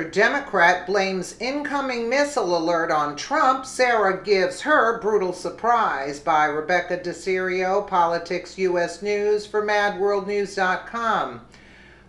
Democrat blames incoming missile alert on Trump. Sarah gives her brutal surprise, by Rebecca DeCirio, Politics US News for MadWorldNews.com.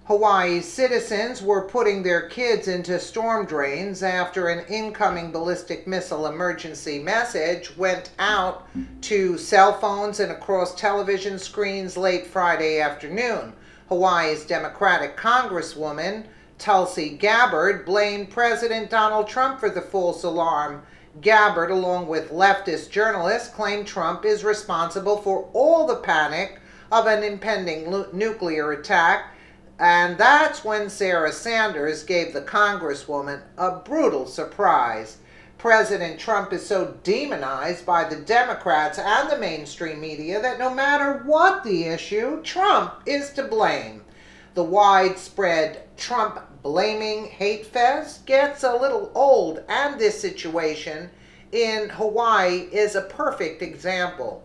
Hawaii's citizens were putting their kids into storm drains after an incoming ballistic missile emergency message went out to cell phones and across television screens late Friday afternoon. Hawaii's Democratic Congresswoman Tulsi Gabbard blamed President Donald Trump for the false alarm. Gabbard, along with leftist journalists, claimed Trump is responsible for all the panic of an impending nuclear attack. And that's when Sarah Sanders gave the Congresswoman a brutal surprise. President Trump is so demonized by the Democrats and the mainstream media that no matter what the issue, Trump is to blame. The widespread Trump blaming hate fest gets a little old, and this situation in Hawaii is a perfect example.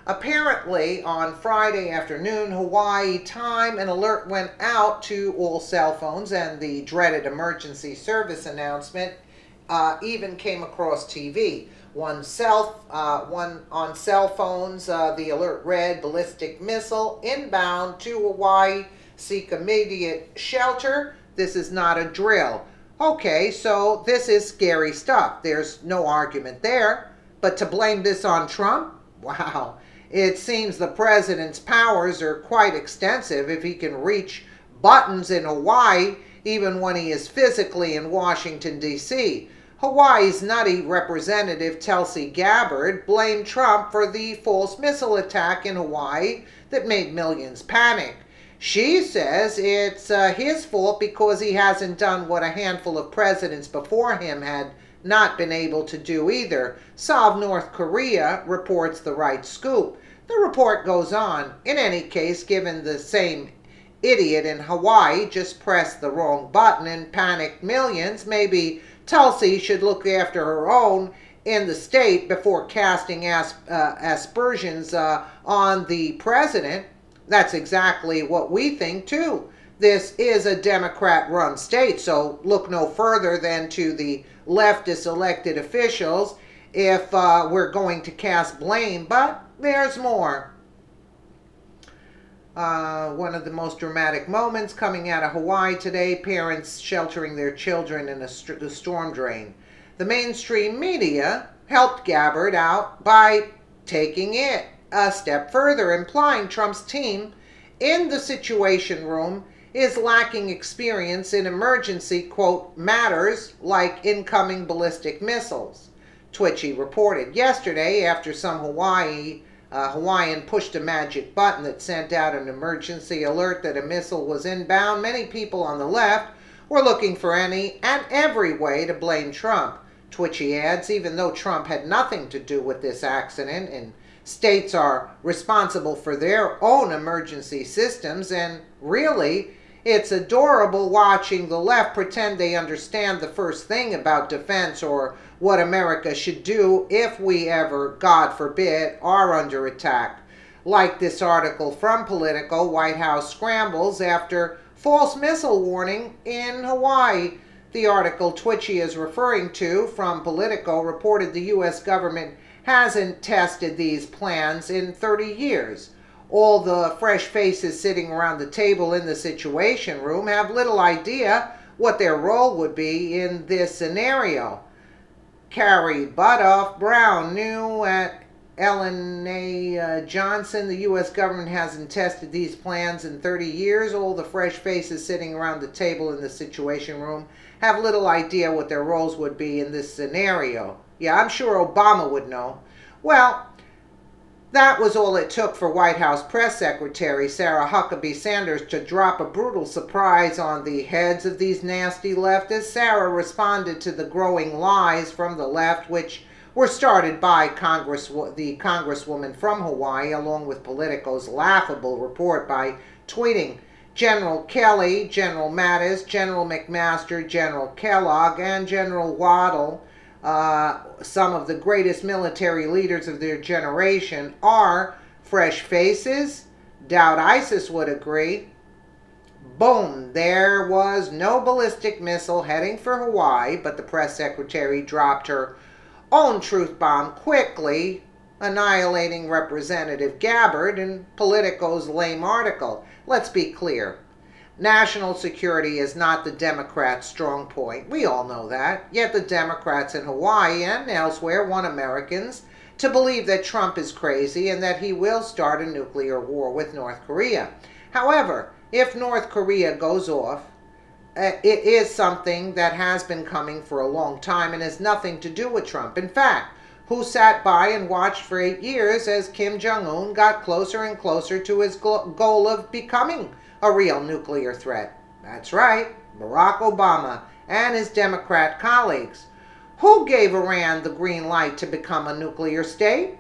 Apparently, on Friday afternoon, Hawaii time, an alert went out to all cell phones, and the dreaded emergency service announcement even came across TV. One on cell phones, the alert read, ballistic missile inbound to Hawaii, seek immediate shelter. This is not a drill. Okay, so this is scary stuff. There's no argument there. But to blame this on Trump? Wow. It seems the president's powers are quite extensive if he can reach buttons in Hawaii, even when he is physically in Washington, D.C. Hawaii's nutty representative Tulsi Gabbard blamed Trump for the false missile attack in Hawaii that made millions panic. She says it's his fault because he hasn't done what a handful of presidents before him had not been able to do either. Solve North Korea, reports the right scoop. The report goes on. In any case, given the same idiot in Hawaii just pressed the wrong button and panicked millions, maybe Tulsi should look after her own in the state before casting aspersions on the president. That's exactly what we think, too. This is a Democrat-run state, so look no further than to the leftist elected officials if we're going to cast blame. But there's more. One of the most dramatic moments coming out of Hawaii today, parents sheltering their children in the storm drain. The mainstream media helped Gabbard out by taking it a step further, implying Trump's team in the Situation Room is lacking experience in emergency, quote, matters like incoming ballistic missiles. Twitchy reported yesterday after some Hawaiian pushed a magic button that sent out an emergency alert that a missile was inbound. Many people on the left were looking for any and every way to blame Trump. Twitchy adds, even though Trump had nothing to do with this accident and states are responsible for their own emergency systems, and really, it's adorable watching the left pretend they understand the first thing about defense or what America should do if we ever, God forbid, are under attack. Like this article from Politico, White House scrambles after false missile warning in Hawaii. The article Twitchy is referring to from Politico reported the U.S. government hasn't tested these plans in 30 years. All the fresh faces sitting around the table in the Situation Room have little idea what their role would be in this scenario. Carrie Butoff Brown knew at Ellen A. Johnson, the U.S. government hasn't tested these plans in 30 years. All the fresh faces sitting around the table in the Situation Room have little idea what their roles would be in this scenario. Yeah, I'm sure Obama would know. Well, that was all it took for White House Press Secretary Sarah Huckabee Sanders to drop a brutal surprise on the heads of these nasty leftists. Sarah responded to the growing lies from the left, which were started by the Congresswoman from Hawaii, along with Politico's laughable report, by tweeting General Kelly, General Mattis, General McMaster, General Kellogg, and General Waddle, some of the greatest military leaders of their generation, are fresh faces. Doubt ISIS would agree. Boom, there was no ballistic missile heading for Hawaii, but the press secretary dropped her own truth bomb quickly, annihilating Representative Gabbard in Politico's lame article. Let's be clear. National security is not the Democrats' strong point. We all know that. Yet the Democrats in Hawaii and elsewhere want Americans to believe that Trump is crazy and that he will start a nuclear war with North Korea. However, if North Korea goes off, it is something that has been coming for a long time and has nothing to do with Trump. In fact, who sat by and watched for 8 years as Kim Jong-un got closer and closer to his goal of becoming a real nuclear threat? That's right, Barack Obama and his Democrat colleagues. Who gave Iran the green light to become a nuclear state?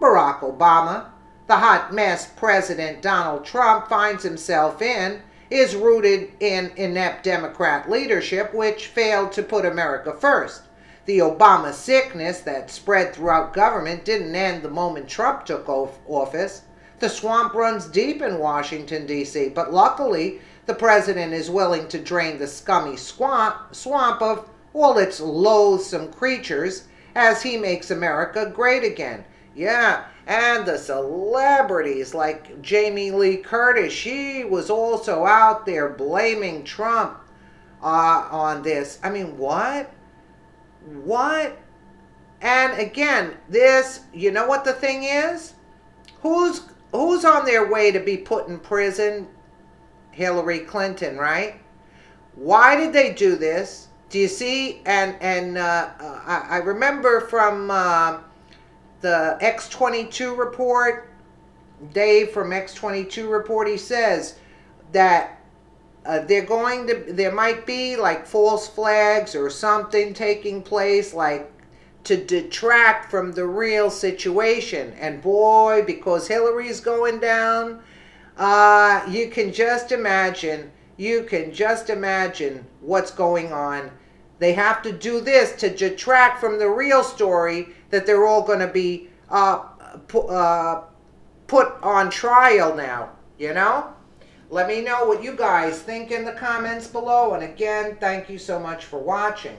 Barack Obama. The hot mess President Donald Trump finds himself in is rooted in inept Democrat leadership, which failed to put America first. The Obama sickness that spread throughout government didn't end the moment Trump took office. The swamp runs deep in Washington, D.C., but luckily the president is willing to drain the scummy swamp of all its loathsome creatures as he makes America great again. Yeah, and the celebrities like Jamie Lee Curtis, she was also out there blaming Trump on this. I mean, what? What? And again, this, you know what the thing is? Who's on their way to be put in prison? Hillary Clinton, right? Why did they do this? Do you see? And I remember from the X22 report, Dave from X22 report, he says that there might be like false flags or something taking place, like to detract from the real situation. And boy, because Hillary's going down, you can just imagine what's going on. They have to do this to detract from the real story that they're all going to be put on trial now, you know? Let me know what you guys think in the comments below. And again, thank you so much for watching.